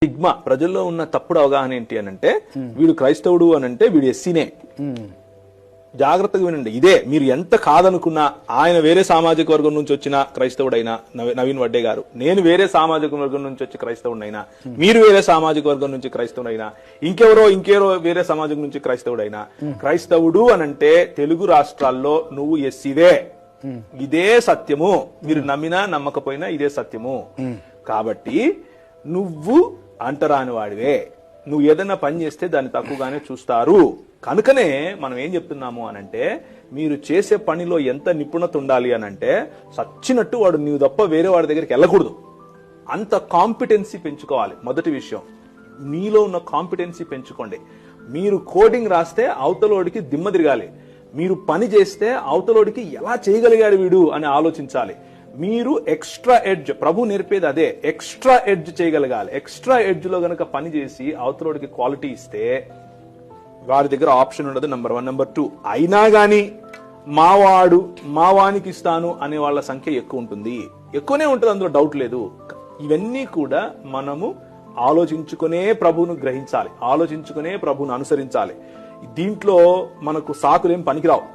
Stigma ప్రజల్లో ఉన్న తప్పుడు అవగాహన ఏంటి అని అంటే వీడు క్రైస్తవుడు అని అంటే వీడు ఎస్సీనే. జాగ్రత్తగా వినండి, ఇదే మీరు ఎంత కాదనుకున్నా ఆయన వేరే సామాజిక వర్గం నుంచి వచ్చిన క్రైస్తవుడైనా నవీన్ వడ్డే గారు, నేను వేరే సామాజిక వర్గం నుంచి వచ్చి క్రైస్తవుడైనా, మీరు వేరే సామాజిక వర్గం నుంచి క్రైస్తవుడైనా, ఇంకెవరో వేరే సమాజం నుంచి క్రైస్తవుడైనా, క్రైస్తవుడు అనంటే తెలుగు రాష్ట్రాల్లో నువ్వు ఎస్సీవే. ఇదే సత్యము, మీరు నమ్మినా నమ్మకపోయినా ఇదే సత్యము. కాబట్టి నువ్వు అంటరాని వాడివే, నువ్వు ఏదైనా పని చేస్తే దాన్ని తక్కువగానే చూస్తారు. కనుకనే మనం ఏం చెప్తున్నాము అనంటే, మీరు చేసే పనిలో ఎంత నిపుణత ఉండాలి అనంటే సచ్చినట్టు వాడు నీవు తప్ప వేరే వాడి దగ్గరికి వెళ్ళకూడదు. అంత కాంపిటెన్సీ పెంచుకోవాలి. మొదటి విషయం, మీలో ఉన్న కాంపిటెన్సీ పెంచుకోండి. మీరు కోడింగ్ రాస్తే అవతలోడికి దిమ్మ తిరగాలి. మీరు పని చేస్తే అవతలోడికి ఎలా చేయగలిగాడు వీడు అని ఆలోచించాలి. మీరు ఎక్స్ట్రా ఎడ్జ్, ప్రభు నేర్పేది అదే, ఎక్స్ట్రా ఎడ్జ్ చేయగలగాలి. ఎక్స్ట్రా ఎడ్జ్ లో గనక పని చేసి అవతలోడికి క్వాలిటీ ఇస్తే వారి దగ్గర ఆప్షన్ ఉండదు. నెంబర్ 1. నెంబర్ 2, అయినా గాని మావానికి ఇస్తాను అనే వాళ్ళ సంఖ్య ఎక్కువ ఉంటుంది, ఎక్కువనే ఉంటుంది, అందులో డౌట్ లేదు. ఇవన్నీ కూడా మనము ఆలోచించుకునే ప్రభువును గ్రహించాలి, ఆలోచించుకునే ప్రభువును అనుసరించాలి. దీంట్లో మనకు సాకులేం పనికిరావు.